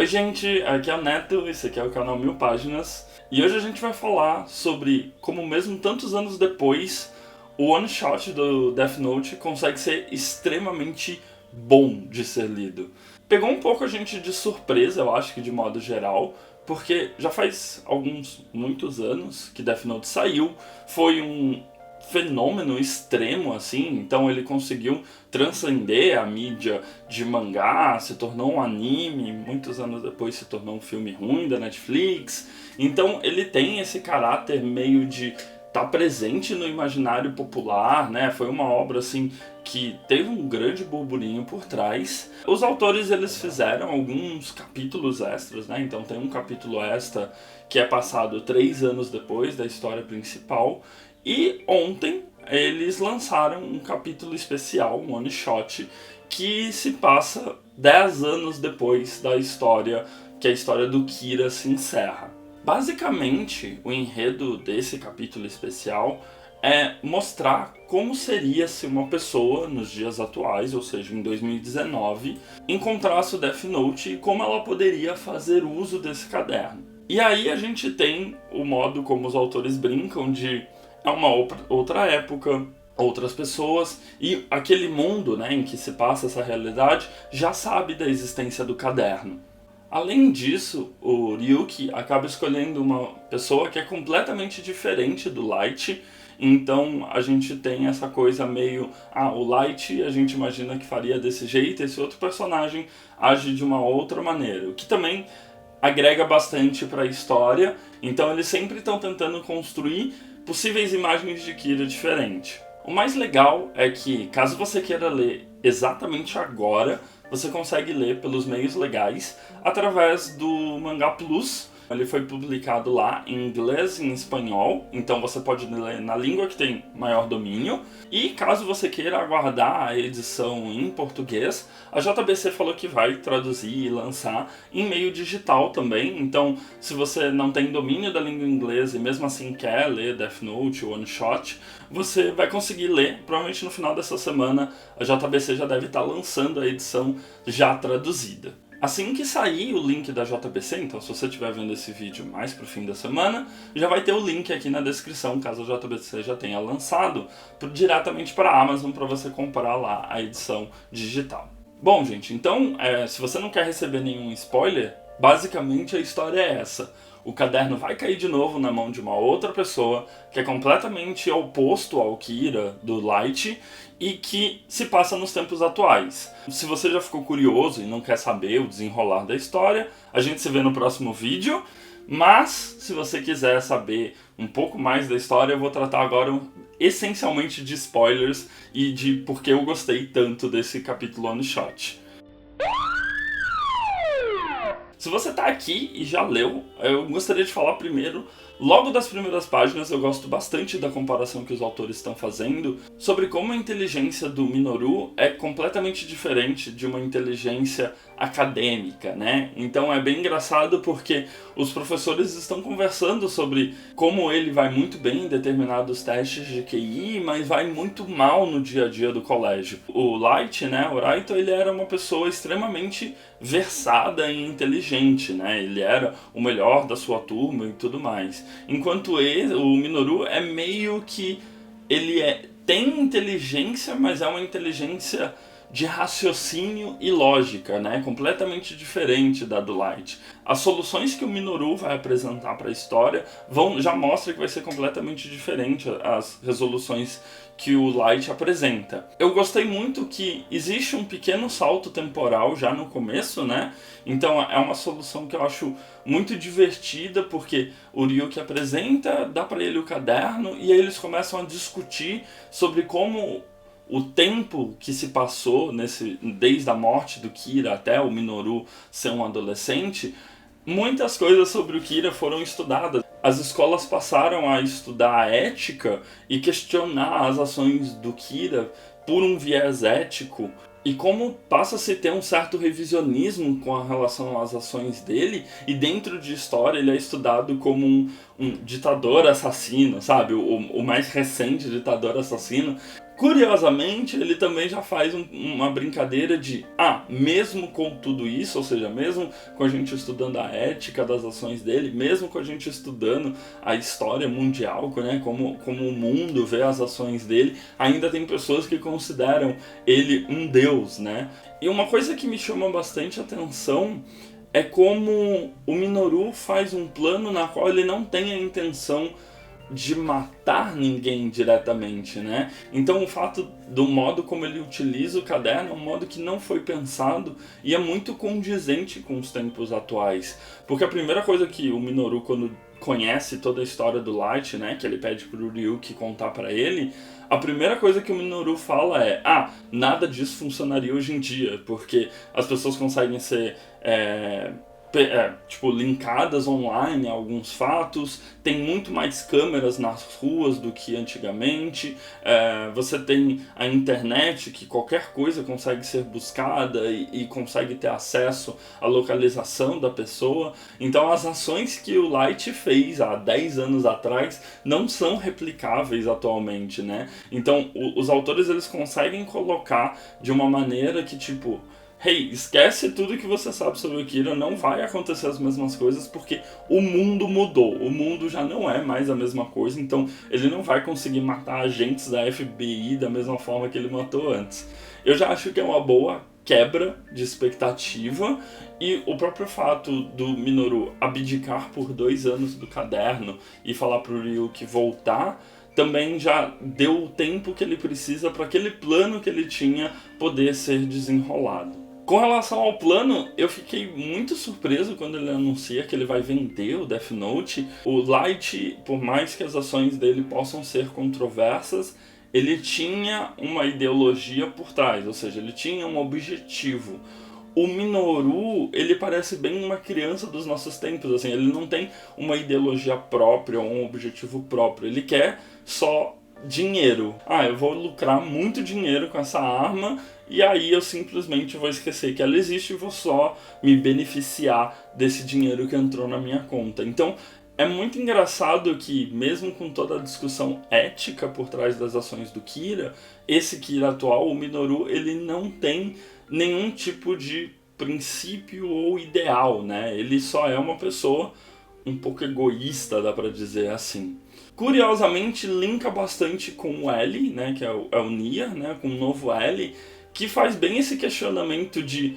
Oi gente, aqui é o Neto, esse aqui é o canal 1000 Páginas e hoje a gente vai falar sobre como mesmo tantos anos depois o one shot do Death Note consegue ser extremamente bom de ser lido. Pegou um pouco a gente de surpresa, eu acho que de modo geral, porque já faz muitos anos que Death Note saiu, foi um fenômeno extremo, assim, então ele conseguiu transcender a mídia de mangá, se tornou um anime, muitos anos depois se tornou um filme ruim da Netflix, então ele tem esse caráter meio de estar presente no imaginário popular, né? Foi uma obra assim que teve um grande burburinho por trás. Os autores eles fizeram alguns capítulos extras, né? Então tem um capítulo extra que é passado 3 anos depois da história principal. E ontem eles lançaram um capítulo especial, um one shot, que se passa 10 anos depois da história, que a história do Kira se encerra. Basicamente, o enredo desse capítulo especial é mostrar como seria se uma pessoa, nos dias atuais, ou seja, em 2019, encontrasse o Death Note e como ela poderia fazer uso desse caderno. E aí a gente tem o modo como os autores brincam de é uma outra época, outras pessoas, e aquele mundo, né, em que se passa essa realidade já sabe da existência do caderno. Além disso, o Ryuki acaba escolhendo uma pessoa que é completamente diferente do Light, então a gente tem essa coisa meio, o Light a gente imagina que faria desse jeito, esse outro personagem age de uma outra maneira, o que também agrega bastante para a história, então eles sempre estão tentando construir possíveis imagens de Kira diferente. O mais legal é que, caso você queira ler exatamente agora, você consegue ler pelos meios legais através do Mangá Plus. Ele foi publicado lá em inglês e em espanhol, então você pode ler na língua que tem maior domínio. E caso você queira aguardar a edição em português, a JBC falou que vai traduzir e lançar em meio digital também. Então, se você não tem domínio da língua inglesa e mesmo assim quer ler Death Note ou One Shot, você vai conseguir ler. Provavelmente no final dessa semana a JBC já deve estar lançando a edição já traduzida. Assim que sair o link da JBC, então se você estiver vendo esse vídeo mais pro fim da semana, já vai ter o link aqui na descrição, caso a JBC já tenha lançado, diretamente para a Amazon para você comprar lá a edição digital. Bom, gente, então, se você não quer receber nenhum spoiler, basicamente a história é essa. O caderno vai cair de novo na mão de uma outra pessoa que é completamente oposto ao Kira, do Light, e que se passa nos tempos atuais. Se você já ficou curioso e não quer saber o desenrolar da história, a gente se vê no próximo vídeo. Mas, se você quiser saber um pouco mais da história, eu vou tratar agora essencialmente de spoilers e de por que eu gostei tanto desse capítulo one shot. Se você está aqui e já leu, eu gostaria de falar primeiro, logo das primeiras páginas, eu gosto bastante da comparação que os autores estão fazendo sobre como a inteligência do Minoru é completamente diferente de uma inteligência acadêmica, né? Então é bem engraçado porque os professores estão conversando sobre como ele vai muito bem em determinados testes de QI, mas vai muito mal no dia a dia do colégio. O Light, né, o Raito, ele era uma pessoa extremamente versada e inteligente, né? Ele era o melhor da sua turma e tudo mais. Enquanto o Minoru é meio que tem inteligência, mas é uma inteligência de raciocínio e lógica, né? Completamente diferente da do Light. As soluções que o Minoru vai apresentar para a história já mostra que vai ser completamente diferente as resoluções que o Light apresenta. Eu gostei muito que existe um pequeno salto temporal já no começo, né? Então é uma solução que eu acho muito divertida, porque o Ryuki apresenta, dá para ele o caderno e aí eles começam a discutir sobre como o tempo que se passou desde a morte do Kira até o Minoru ser um adolescente, muitas coisas sobre o Kira foram estudadas. As escolas passaram a estudar a ética e questionar as ações do Kira por um viés ético. E como passa-se a ter um certo revisionismo com relação às ações dele, e dentro de história ele é estudado como um ditador assassino, sabe? O mais recente ditador assassino. Curiosamente, ele também já faz uma brincadeira de, mesmo com tudo isso, ou seja, mesmo com a gente estudando a ética das ações dele, mesmo com a gente estudando a história mundial, né, como o mundo vê as ações dele, ainda tem pessoas que consideram ele um deus, né? E uma coisa que me chama bastante atenção é como o Minoru faz um plano na qual ele não tem a intenção de matar ninguém diretamente, né? Então o fato do modo como ele utiliza o caderno é um modo que não foi pensado e é muito condizente com os tempos atuais. Porque a primeira coisa que o Minoru, quando conhece toda a história do Light, né, que ele pede pro Ryuki contar pra ele, a primeira coisa que o Minoru fala é: nada disso funcionaria hoje em dia, porque as pessoas conseguem ser linkadas online a alguns fatos, tem muito mais câmeras nas ruas do que antigamente, você tem a internet, que qualquer coisa consegue ser buscada e consegue ter acesso à localização da pessoa. Então as ações que o Light fez há 10 anos atrás não são replicáveis atualmente, né? Então os autores, eles conseguem colocar de uma maneira que, tipo, hey, esquece tudo que você sabe sobre o Kira, não vai acontecer as mesmas coisas porque o mundo mudou, o mundo já não é mais a mesma coisa, então ele não vai conseguir matar agentes da FBI da mesma forma que ele matou antes. Eu já acho que é uma boa quebra de expectativa, e o próprio fato do Minoru abdicar por 2 anos do caderno e falar pro Ryuki voltar também já deu o tempo que ele precisa para aquele plano que ele tinha poder ser desenrolado. Com relação ao plano, eu fiquei muito surpreso quando ele anuncia que ele vai vender o Death Note. O Light, por mais que as ações dele possam ser controversas, ele tinha uma ideologia por trás, ou seja, ele tinha um objetivo. O Minoru, ele parece bem uma criança dos nossos tempos, assim, ele não tem uma ideologia própria ou um objetivo próprio, ele quer só dinheiro. Eu vou lucrar muito dinheiro com essa arma e aí eu simplesmente vou esquecer que ela existe e vou só me beneficiar desse dinheiro que entrou na minha conta. Então é muito engraçado que, mesmo com toda a discussão ética por trás das ações do Kira, esse Kira atual, o Minoru, ele não tem nenhum tipo de princípio ou ideal, né? Ele só é uma pessoa um pouco egoísta, dá pra dizer assim. Curiosamente, linka bastante com o L, né, que é o Nia, né, com o novo L, que faz bem esse questionamento de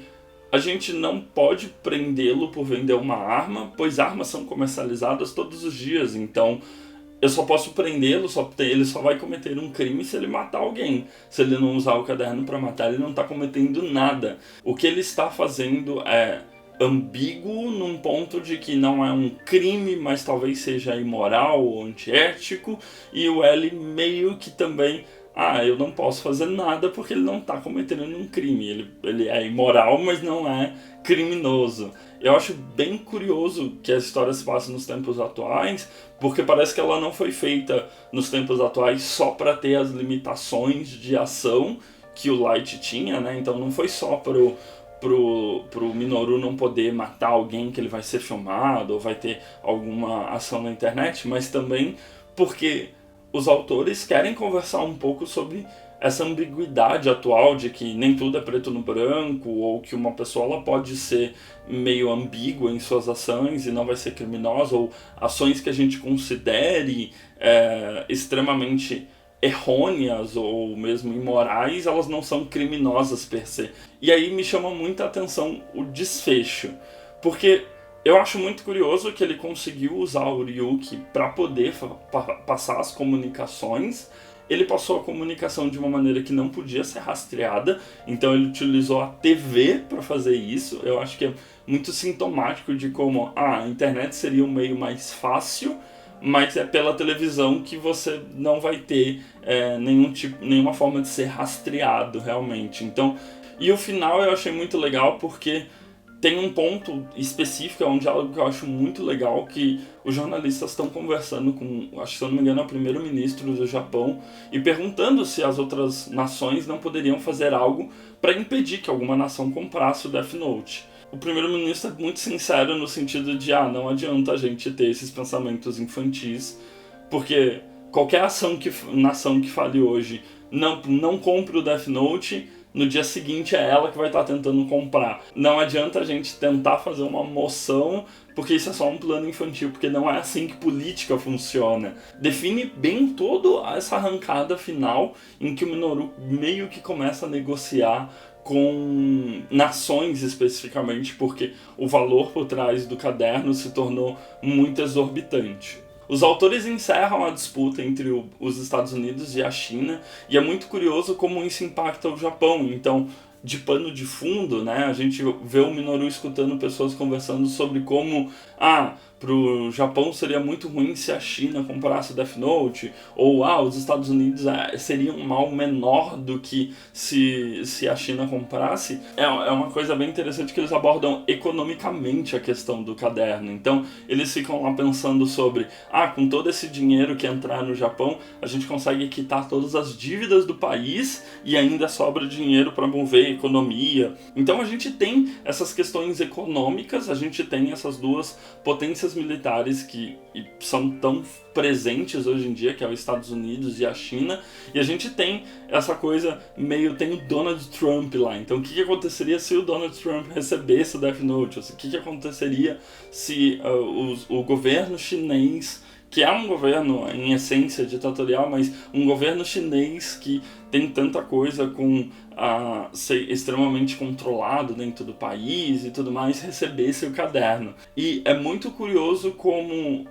a gente não pode prendê-lo por vender uma arma, pois armas são comercializadas todos os dias, então eu só posso prendê-lo, ele só vai cometer um crime se ele matar alguém. Se ele não usar o caderno para matar, ele não está cometendo nada. O que ele está fazendo é ambíguo num ponto de que não é um crime, mas talvez seja imoral ou antiético, e o L meio que também, eu não posso fazer nada porque ele não está cometendo um crime, ele é imoral, mas não é criminoso. Eu acho bem curioso que a história se passe nos tempos atuais, porque parece que ela não foi feita nos tempos atuais só para ter as limitações de ação que o Light tinha, né? Então não foi só pro Minoru não poder matar alguém que ele vai ser filmado ou vai ter alguma ação na internet, mas também porque os autores querem conversar um pouco sobre essa ambiguidade atual de que nem tudo é preto no branco, ou que uma pessoa ela pode ser meio ambígua em suas ações e não vai ser criminosa, ou ações que a gente considere extremamente errôneas ou mesmo imorais, elas não são criminosas per se. E aí me chama muita atenção o desfecho, porque eu acho muito curioso que ele conseguiu usar o Ryuki para poder passar as comunicações. Ele passou a comunicação de uma maneira que não podia ser rastreada, então ele utilizou a TV para fazer isso. Eu acho que é muito sintomático de como a internet seria um meio mais fácil, mas é pela televisão que você não vai ter nenhuma forma de ser rastreado realmente. Então, e o final eu achei muito legal porque tem um ponto específico, é um diálogo que eu acho muito legal, que os jornalistas estão conversando com, acho que se eu não me engano, é o primeiro-ministro do Japão, e perguntando se as outras nações não poderiam fazer algo para impedir que alguma nação comprasse o Death Note. o primeiro-ministro é muito sincero no sentido de, não adianta a gente ter esses pensamentos infantis, porque qualquer nação que fale hoje, não compre o Death Note, no dia seguinte é ela que vai estar tentando comprar. Não adianta a gente tentar fazer uma moção, porque isso é só um plano infantil, porque não é assim que política funciona. Define bem toda essa arrancada final, em que o Minoru meio que começa a negociar com nações especificamente, porque o valor por trás do caderno se tornou muito exorbitante. Os autores encerram a disputa entre os Estados Unidos e a China, e é muito curioso como isso impacta o Japão. Então, de pano de fundo, né, a gente vê o Minoru escutando pessoas conversando sobre como pro Japão seria muito ruim se a China comprasse Death Note, ou os Estados Unidos seria um mal menor do que se a China comprasse. É uma coisa bem interessante que eles abordam economicamente a questão do caderno. Então eles ficam lá pensando sobre, com todo esse dinheiro que entrar no Japão, a gente consegue quitar todas as dívidas do país e ainda sobra dinheiro para mover a economia. Então a gente tem essas questões econômicas, a gente tem essas duas potências militares que são tão presentes hoje em dia, que é os Estados Unidos e a China, e a gente tem essa coisa tem o Donald Trump lá. Então o que aconteceria se o Donald Trump recebesse o Death Note? O que aconteceria se o governo chinês, que é um governo em essência ditatorial, mas um governo chinês que tem tanta coisa com ser extremamente controlado dentro do país e tudo mais, recebesse o caderno. E é muito curioso como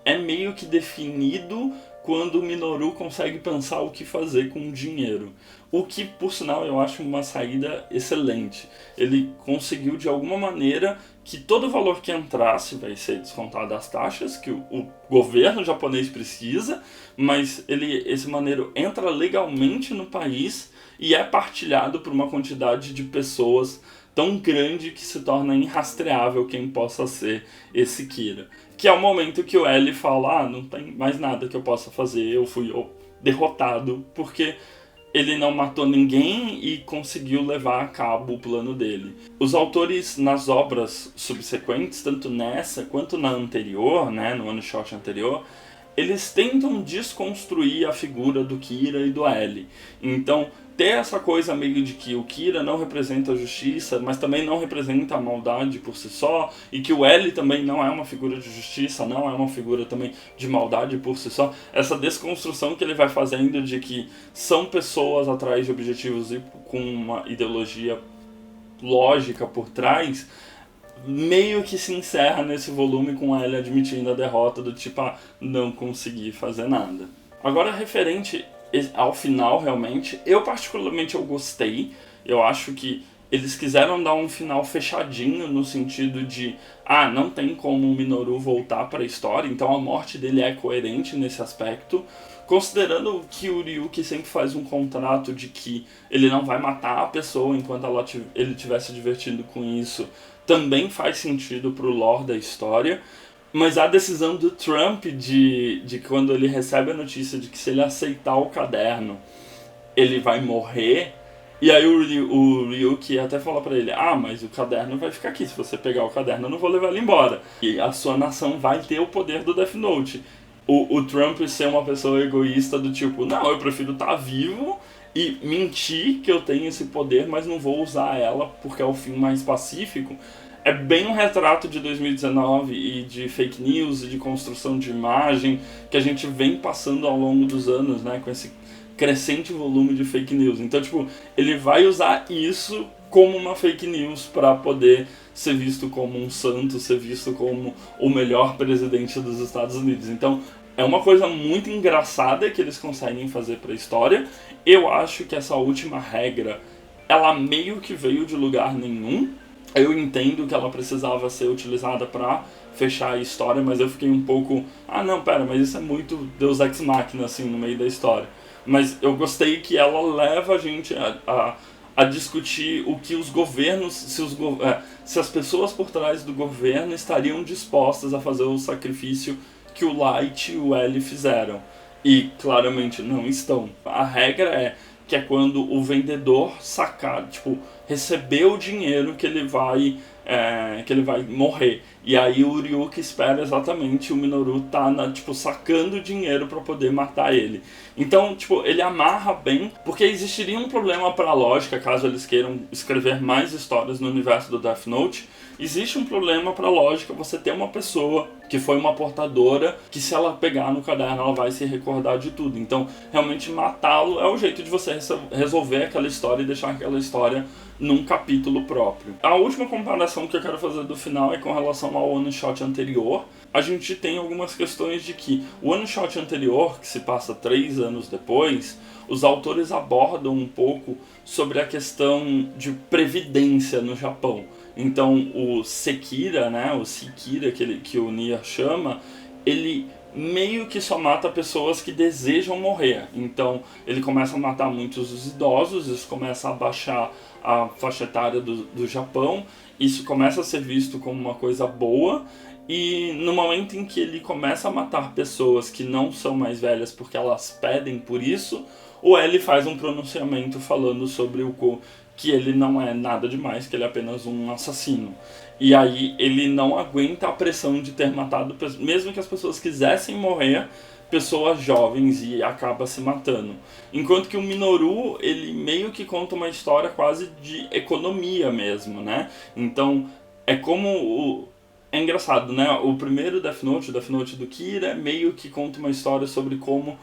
é meio que definido quando o Minoru consegue pensar o que fazer com o dinheiro. O que, por sinal, eu acho uma saída excelente. Ele conseguiu, de alguma maneira, que todo o valor que entrasse vai ser descontado das taxas que o governo japonês precisa, mas esse maneiro entra legalmente no país e é partilhado por uma quantidade de pessoas tão grande que se torna irrastreável quem possa ser esse Kira. Que é o momento que o L fala, não tem mais nada que eu possa fazer, eu fui derrotado, porque ele não matou ninguém e conseguiu levar a cabo o plano dele. Os autores, nas obras subsequentes, tanto nessa quanto na anterior, né, no one shot anterior, eles tentam desconstruir a figura do Kira e do L. Então, ter essa coisa meio de que o Kira não representa a justiça, mas também não representa a maldade por si só, e que o L também não é uma figura de justiça, não é uma figura também de maldade por si só. Essa desconstrução que ele vai fazendo de que são pessoas atrás de objetivos e com uma ideologia lógica por trás, meio que se encerra nesse volume com ele admitindo a derrota do tipo, não consegui fazer nada. Agora, referente ao final, realmente, eu particularmente gostei. Eu acho que eles quiseram dar um final fechadinho no sentido de, não tem como o Minoru voltar para a história, então a morte dele é coerente nesse aspecto. Considerando que o Ryuki sempre faz um contrato de que ele não vai matar a pessoa enquanto ele estiver se divertindo com isso, também faz sentido pro lore da história. Mas a decisão do Trump de quando ele recebe a notícia de que se ele aceitar o caderno, ele vai morrer. E aí o Ryuki até fala pra ele, mas o caderno vai ficar aqui, se você pegar o caderno eu não vou levar ele embora. E a sua nação vai ter o poder do Death Note. O Trump ser uma pessoa egoísta do tipo, não, eu prefiro estar vivo e mentir que eu tenho esse poder, mas não vou usar ela porque é o fim mais pacífico. É bem um retrato de 2019 e de fake news e de construção de imagem que a gente vem passando ao longo dos anos, né, com esse crescente volume de fake news. Então, ele vai usar isso como uma fake news para poder ser visto como um santo, ser visto como o melhor presidente dos Estados Unidos. Então, é uma coisa muito engraçada que eles conseguem fazer para a história. Eu acho que essa última regra, ela meio que veio de lugar nenhum. Eu entendo que ela precisava ser utilizada para fechar a história, mas eu fiquei um pouco, mas isso é muito Deus Ex Machina, assim, no meio da história. Mas eu gostei que ela leva a gente a discutir o que os governos, se as pessoas por trás do governo estariam dispostas a fazer o sacrifício que o Light e o L fizeram. E claramente não estão. A regra é quando o vendedor receber o dinheiro que ele vai que ele vai morrer. E aí o Ryuki espera exatamente o Minoru tá sacando dinheiro pra poder matar ele. Então, ele amarra bem, porque existiria um problema pra lógica, caso eles queiram escrever mais histórias no universo do Death Note. Existe um problema pra lógica você ter uma pessoa que foi uma portadora, que se ela pegar no caderno ela vai se recordar de tudo. Então, realmente matá-lo é o jeito de você resolver aquela história e deixar aquela história num capítulo próprio. A última comparação que eu quero fazer do final é com relação ao one shot anterior. A gente tem algumas questões de que o one shot anterior, que se passa 3 anos depois, os autores abordam um pouco sobre a questão de previdência no Japão. Então o Sekira, né, o Sekira que o Nia chama, ele meio que só mata pessoas que desejam morrer. Então ele começa a matar muitos dos idosos, isso começa a baixar a faixa etária do Japão, isso começa a ser visto como uma coisa boa. E no momento em que ele começa a matar pessoas que não são mais velhas porque elas pedem por isso, o L faz um pronunciamento falando sobre que ele não é nada demais, que ele é apenas um assassino. E aí ele não aguenta a pressão de ter matado, mesmo que as pessoas quisessem morrer, pessoas jovens, e acaba se matando. Enquanto que o Minoru, ele meio que conta uma história quase de economia mesmo, né? Então é como é engraçado, né? O primeiro Death Note, o Death Note do Kira, meio que conta uma história sobre como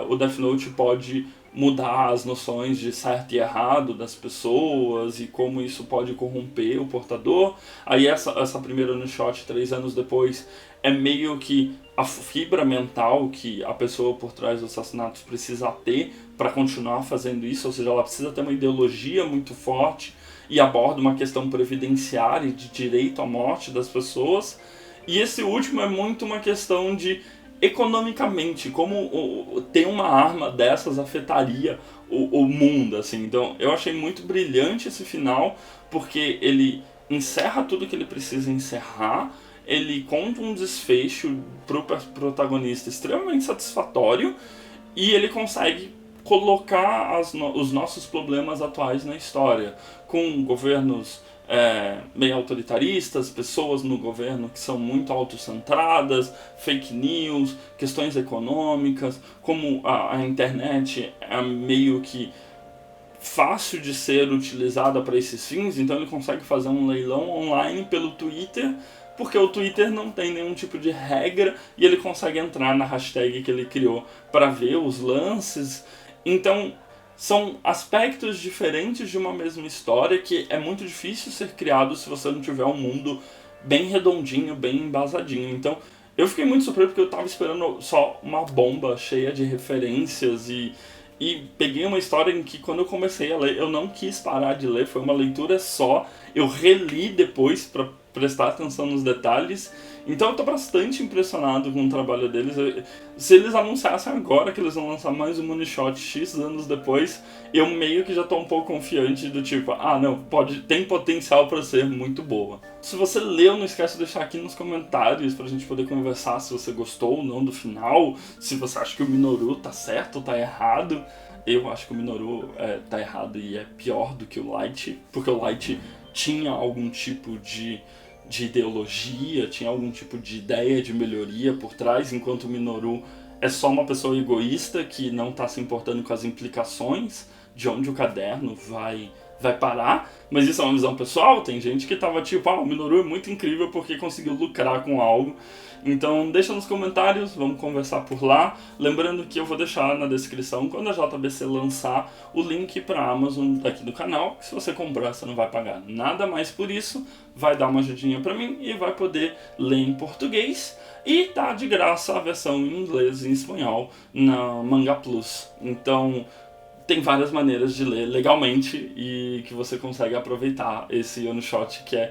o Death Note pode mudar as noções de certo e errado das pessoas e como isso pode corromper o portador. Aí essa primeira one shot, 3 anos depois, é meio que a fibra mental que a pessoa por trás dos assassinatos precisa ter para continuar fazendo isso, ou seja, ela precisa ter uma ideologia muito forte e aborda uma questão previdenciária de direito à morte das pessoas. E esse último é muito uma questão de economicamente, como ter uma arma dessas afetaria o mundo, assim. Então eu achei muito brilhante esse final, porque ele encerra tudo que ele precisa encerrar, ele conta um desfecho pro protagonista extremamente satisfatório, e ele consegue colocar os nossos problemas atuais na história, com governos meio autoritaristas, pessoas no governo que são muito autocentradas, fake news, questões econômicas, como a internet é meio que fácil de ser utilizada para esses fins, então ele consegue fazer um leilão online pelo Twitter, porque o Twitter não tem nenhum tipo de regra e ele consegue entrar na hashtag que ele criou para ver os lances. Então são aspectos diferentes de uma mesma história que é muito difícil ser criado se você não tiver um mundo bem redondinho, bem embasadinho. Então eu fiquei muito surpreso porque eu estava esperando só uma bomba cheia de referências e peguei uma história em que quando eu comecei a ler eu não quis parar de ler, foi uma leitura só, eu reli depois para prestar atenção nos detalhes. Então eu tô bastante impressionado com o trabalho deles. Se eles anunciassem agora que eles vão lançar mais um one shot X anos depois, eu meio que já tô um pouco confiante do tipo, não, tem potencial para ser muito boa. Se você leu, não esquece de deixar aqui nos comentários pra gente poder conversar se você gostou ou não do final, se você acha que o Minoru tá certo ou tá errado. Eu acho que o Minoru tá errado e é pior do que o Light, porque o Light tinha algum tipo de ideologia, tinha algum tipo de ideia de melhoria por trás, enquanto o Minoru é só uma pessoa egoísta que não está se importando com as implicações de onde o caderno vai parar. Mas isso é uma visão pessoal, tem gente que tava tipo, o Minoru é muito incrível porque conseguiu lucrar com algo. Então deixa nos comentários, vamos conversar por lá. Lembrando que eu vou deixar na descrição, quando a JBC lançar, o link para a Amazon aqui do canal, que se você comprar você não vai pagar nada mais por isso, vai dar uma ajudinha para mim e vai poder ler em português. E tá de graça a versão em inglês e em espanhol na Manga Plus. Então tem várias maneiras de ler legalmente e que você consegue aproveitar esse one shot que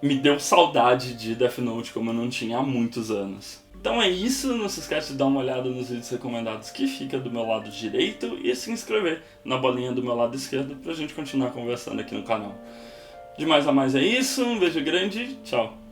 me deu saudade de Death Note como eu não tinha há muitos anos. Então é isso, não se esquece de dar uma olhada nos vídeos recomendados que fica do meu lado direito e se inscrever na bolinha do meu lado esquerdo pra gente continuar conversando aqui no canal. De mais a mais é isso, um beijo grande, tchau!